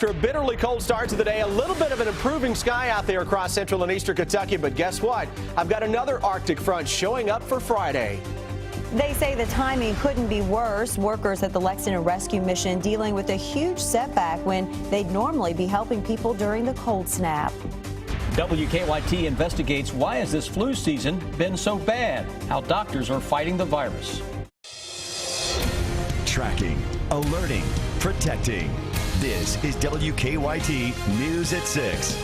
After a bitterly cold start to the day, a little bit of an improving sky out there across central and eastern Kentucky. But guess what? I've got another Arctic front showing up for Friday. They say the timing couldn't be worse. Workers at the Lexington Rescue Mission dealing with a huge setback when they'd normally be helping people during the cold snap. WKYT investigates why has this flu season been so bad, how doctors are fighting the virus. Tracking, alerting, protecting. This is WKYT News at 6.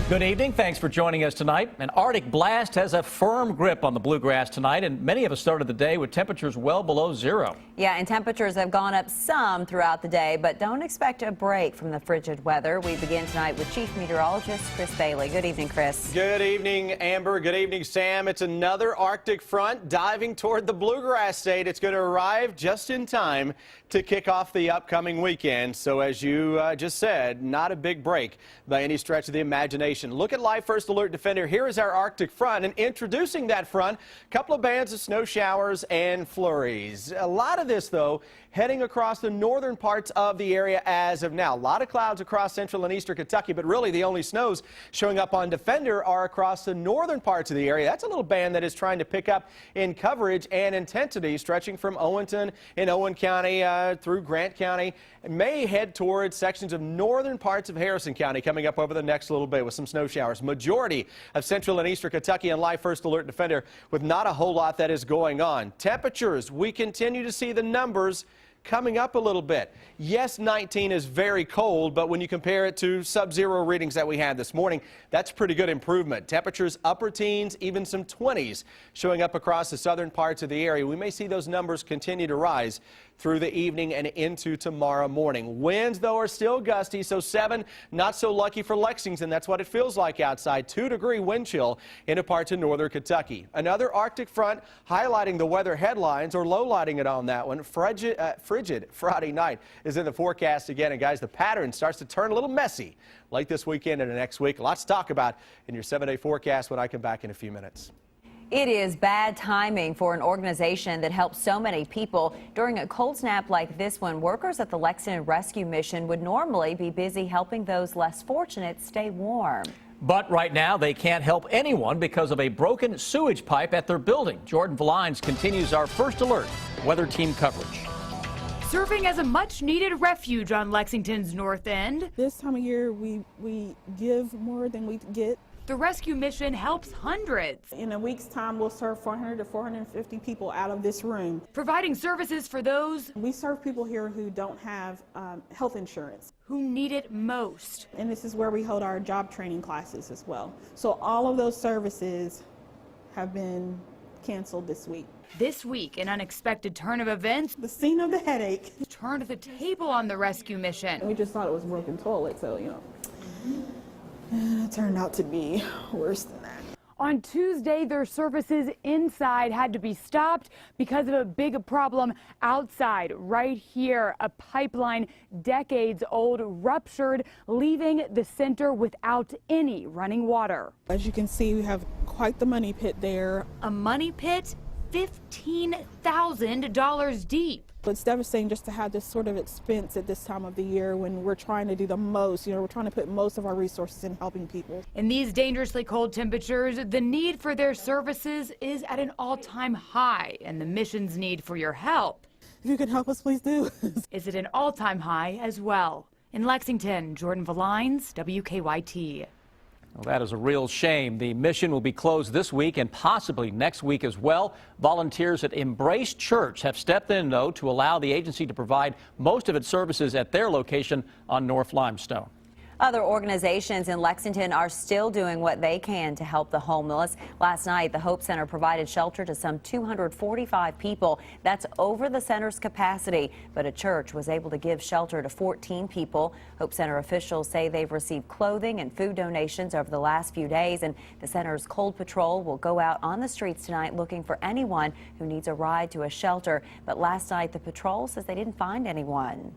Good evening. Thanks for joining us tonight. An Arctic blast has a firm grip on the bluegrass tonight, and many of us started the day with temperatures well below zero. Yeah, and temperatures have gone up some throughout the day, but don't expect a break from the frigid weather. We begin tonight with Chief Meteorologist Chris Bailey. Good evening, Chris. Good evening, Amber. Good evening, Sam. It's another Arctic front diving toward the bluegrass state. It's going to arrive just in time to kick off the upcoming weekend. So as you just said, not a big break by any stretch of the imagination. Look at Live First Alert Defender. Here is our Arctic front, and introducing that front, a couple of bands of snow showers and flurries. A lot of this, though, heading across the northern parts of the area as of now. A lot of clouds across central and eastern Kentucky, but really the only snows showing up on Defender are across the northern parts of the area. That's a little band that is trying to pick up in coverage and intensity, stretching from Owenton in Owen County through Grant County. It may head towards sections of northern parts of Harrison County coming up over the next little bit with some snow showers. Majority of central and eastern Kentucky and Live First Alert Defender with not a whole lot that is going on. Temperatures, we continue to see the numbers coming up a little bit. Yes, 19 is very cold, but when you compare it to sub-zero readings that we had this morning, that's pretty good improvement. Temperatures upper teens, even some 20s showing up across the southern parts of the area. We may see those numbers continue to rise through the evening and into tomorrow morning. Winds, though, are still gusty, so 7, not so lucky for Lexington. That's what it feels like outside. 2-degree wind chill into parts of northern Kentucky. Another Arctic front highlighting the weather headlines, or low-lighting it on that one. Frigid Friday night is in the forecast again. And, guys, the pattern starts to turn a little messy late this weekend and next week. Lots to talk about in your 7-day forecast when I come back in a few minutes. It is bad timing for an organization that helps so many people. During a cold snap like this one, workers at the Lexington Rescue Mission would normally be busy helping those less fortunate stay warm. But right now, they can't help anyone because of a broken sewage pipe at their building. Jordan Valines continues our First Alert weather team coverage. Serving as a much-needed refuge on Lexington's north end. This time of year, we give more than we get. The rescue mission helps hundreds. In a week's time, we'll serve 400 to 450 people out of this room. Providing services for those We serve people here who don't have health insurance. who need it most. And this is where we hold our job training classes as well. So all of those services have been canceled this week. This week, an unexpected turn of events The scene of the headache. turned the table on the rescue mission. We just thought it was a broken toilet, so, it turned out to be worse than that. On Tuesday, their services inside had to be stopped because of a big problem outside. Right here, a pipeline decades old ruptured, leaving the center without any running water. As you can see, we have quite the money pit there. A money pit $15,000 deep. It's devastating just to have this sort of expense at this time of the year when we're trying to do the most. We're trying to put most of our resources in helping people. In these dangerously cold temperatures, the need for their services is at an all-time high, and the mission's need for your help If you can help us, please do. is at an all-time high as well. In Lexington, Jordan Valines, WKYT. Well, that is a real shame. The mission will be closed this week and possibly next week as well. Volunteers at Embrace Church have stepped in, though, to allow the agency to provide most of its services at their location on North Limestone. Other organizations in Lexington are still doing what they can to help the homeless. Last night, the Hope Center provided shelter to some 245 people. That's over the center's capacity, but a church was able to give shelter to 14 people. Hope Center officials say they've received clothing and food donations over the last few days, and the center's cold patrol will go out on the streets tonight looking for anyone who needs a ride to a shelter. But last night, the patrol says they didn't find anyone.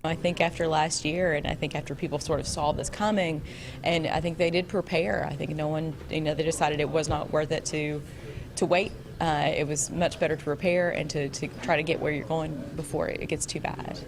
I think after last year, and I think after people sort of saw this coming, and I think they did prepare. I think no one, they decided it was not worth it to wait. It was much better to prepare and to try to get where you're going before it gets too bad.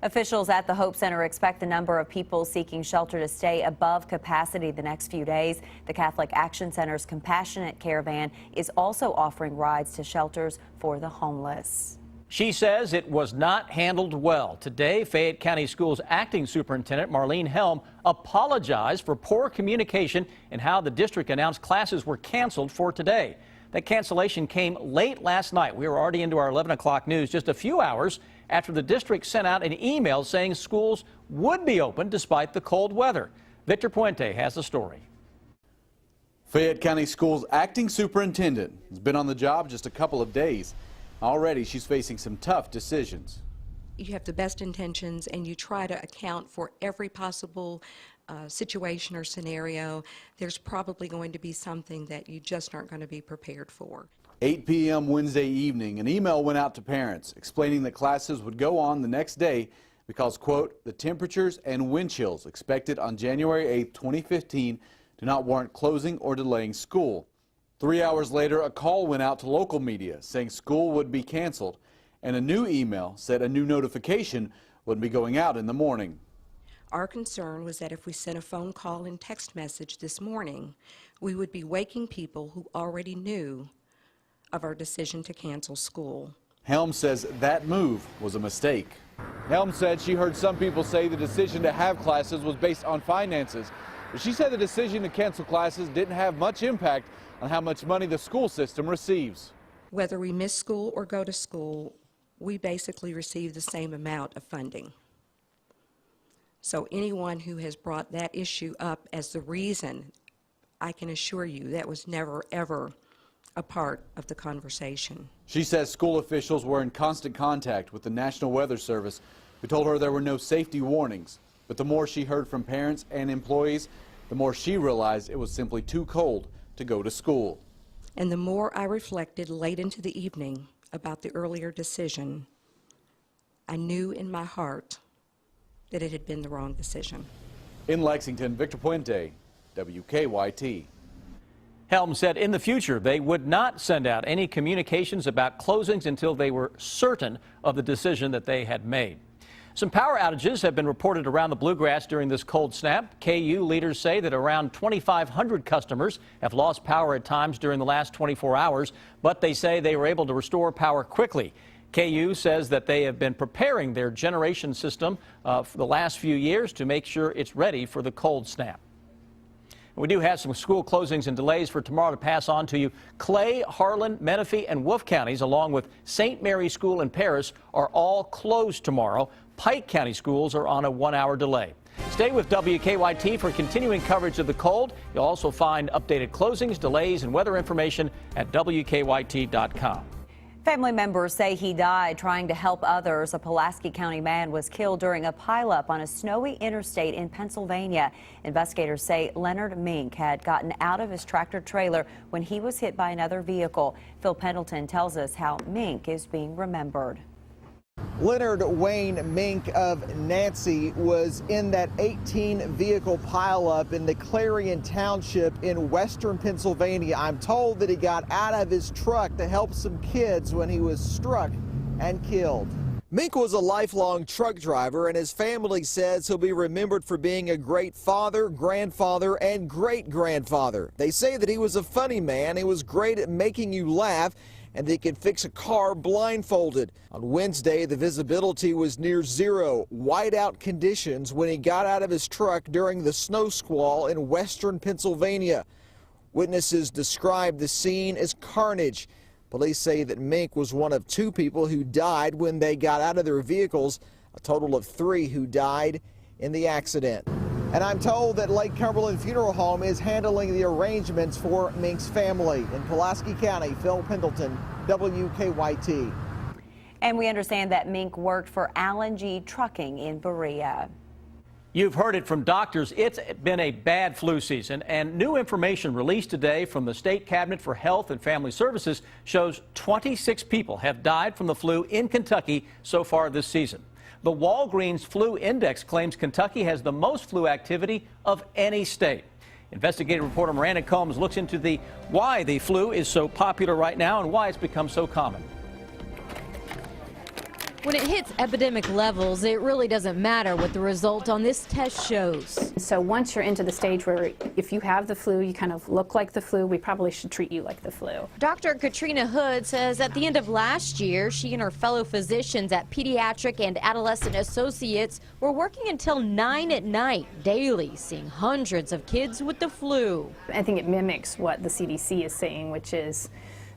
Officials at the Hope Center expect the number of people seeking shelter to stay above capacity the next few days. The Catholic Action Center's Compassionate Caravan is also offering rides to shelters for the homeless. She says it was not handled well. Today, Fayette County Schools Acting Superintendent Marlene Helm apologized for poor communication and how the district announced classes were canceled for today. That cancellation came late last night. We were already into our 11 o'clock news just a few hours after the district sent out an email saying schools would be open despite the cold weather. Victor Puente has the story. Fayette County Schools Acting Superintendent has been on the job just a couple of days. Already she's facing some tough decisions. You have the best intentions and you try to account for every possible situation or scenario. There's probably going to be something that you just aren't going to be prepared for. 8 p.m. Wednesday evening, an email went out to parents explaining that classes would go on the next day because, quote, the temperatures and wind chills expected on January 8, 2015 do not warrant closing or delaying school. 3 hours later, a call went out to local media saying school would be canceled, and a new email said a new notification would be going out in the morning. Our concern was that if we sent a phone call and text message this morning, we would be waking people who already knew of our decision to cancel school. Helm says that move was a mistake. Helm said she heard some people say the decision to have classes was based on finances, but she said the decision to cancel classes didn't have much impact on how much money the school system receives. Whether we miss school or go to school, we basically receive the same amount of funding. So anyone who has brought that issue up as the reason, I can assure you that was never, ever a part of the conversation. She says school officials were in constant contact with the National Weather Service, who told her there were no safety warnings. But the more she heard from parents and employees, the more she realized it was simply too cold to go to school. And the more I reflected late into the evening about the earlier decision, I knew in my heart that it had been the wrong decision. In Lexington, Victor Puente, WKYT. Helm said in the future they would not send out any communications about closings until they were certain of the decision that they had made. Some power outages have been reported around the Bluegrass during this cold snap. KU leaders say that around 2,500 customers have lost power at times during the last 24 hours, but they say they were able to restore power quickly. KU says that they have been preparing their generation system for the last few years to make sure it's ready for the cold snap. We do have some school closings and delays for tomorrow to pass on to you. Clay, Harlan, Menifee, and Wolfe counties, along with St. Mary's School in Paris, are all closed tomorrow. Pike County schools are on a 1-hour delay. Stay with WKYT for continuing coverage of the cold. You'll also find updated closings, delays, and weather information at WKYT.com. Family members say he died trying to help others. A Pulaski County man was killed during a pileup on a snowy interstate in Pennsylvania. Investigators say Leonard Mink had gotten out of his tractor trailer when he was hit by another vehicle. Phil Pendleton tells us how Mink is being remembered. Leonard Wayne Mink of Nancy was in that 18-vehicle pileup in the Clarion Township in western Pennsylvania. I'm told that he got out of his truck to help some kids when he was struck and killed. Mink was a lifelong truck driver, and his family says he'll be remembered for being a great father, grandfather, and great-grandfather. They say that he was a funny man. He was great at making you laugh, and they could fix a car blindfolded. On Wednesday, the visibility was near zero, whiteout conditions when he got out of his truck during the snow squall in western Pennsylvania. Witnesses described the scene as carnage. Police say that Mink was one of 2 people who died when they got out of their vehicles, a total of 3 who died in the accident. And I'm told that Lake Cumberland Funeral Home is handling the arrangements for Mink's family. In Pulaski County, Phil Pendleton, WKYT. And we understand that Mink worked for Allen G. Trucking in Berea. You've heard it from doctors. It's been a bad flu season, and new information released today from the State Cabinet for Health and Family Services shows 26 people have died from the flu in Kentucky so far this season. The Walgreens Flu Index claims Kentucky has the most flu activity of any state. Investigative reporter Miranda Combs looks into why the flu is so popular right now and why it's become so common. When it hits epidemic levels, it really doesn't matter what the result on this test shows. So once you're into the stage where if you have the flu, you kind of look like the flu, we probably should treat you like the flu. Dr. Katrina Hood says at the end of last year, she and her fellow physicians at Pediatric and Adolescent Associates were working until 9 at night daily, seeing hundreds of kids with the flu. I think it mimics what the CDC is saying, which is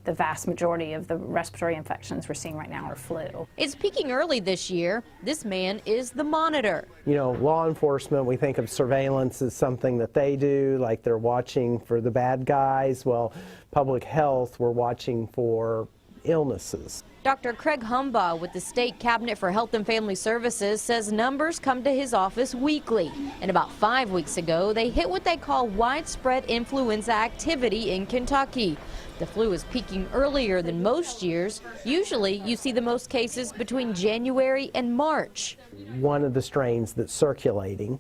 the vast majority of the respiratory infections we're seeing right now are flu. It's peaking early this year. This man is the monitor. You know, law enforcement, we think of surveillance as something that they do, like they're watching for the bad guys. Well, public health, we're watching for illnesses. Dr. Craig Humbaugh with the State Cabinet for Health and Family Services says numbers come to his office weekly. And about 5 weeks ago, they hit what they call widespread influenza activity in Kentucky. The flu is peaking earlier than most years. Usually, you see the most cases between January and March. One of the strains that's circulating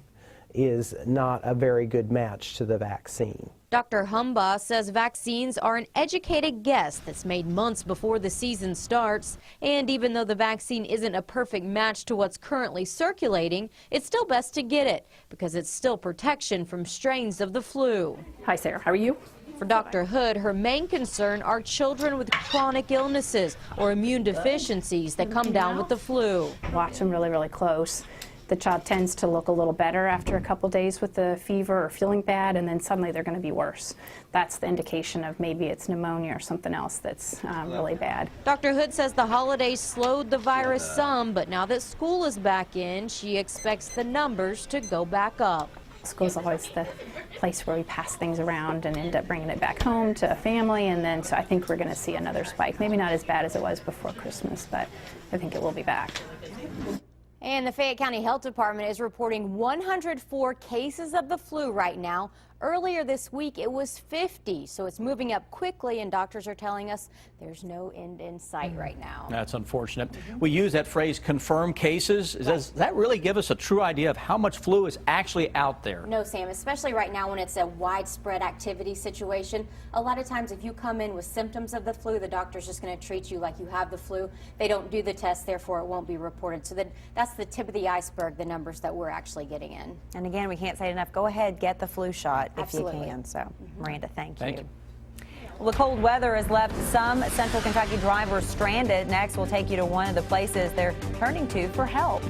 is not a very good match to the vaccine. Dr. Humbaugh says vaccines are an educated guess that's made months before the season starts. And even though the vaccine isn't a perfect match to what's currently circulating, it's still best to get it because it's still protection from strains of the flu. Hi, Sarah. How are you? For Dr. Hood, her main concern are children with chronic illnesses or immune deficiencies that come down with the flu. Watch them really, really close. The child tends to look a little better after a couple days with the fever or feeling bad, and then suddenly they're going to be worse. That's the indication of maybe it's pneumonia or something else that's really bad. Dr. Hood says the holidays slowed the virus some, but now that school is back in, she expects the numbers to go back up. School's always the place where we pass things around and end up bringing it back home to a family, and then so I think we're going to see another spike. Maybe not as bad as it was before Christmas, but I think it will be back. And the Fayette County Health Department is reporting 104 cases of the flu right now. Earlier this week, it was 50, so it's moving up quickly, and doctors are telling us there's no end in sight right now. That's unfortunate. We use that phrase, confirmed cases. Does that really give us a true idea of how much flu is actually out there? No, Sam, especially right now when it's a widespread activity situation. A lot of times if you come in with symptoms of the flu, the doctor's just going to treat you like you have the flu. They don't do the test, therefore it won't be reported. So that's the tip of the iceberg, the numbers that we're actually getting in. And again, we can't say it enough. Go ahead, get the flu shot. Absolutely. If you can. So, Miranda, thank you. Well, the cold weather has left some Central Kentucky drivers stranded. Next, we'll take you to one of the places they're turning to for help.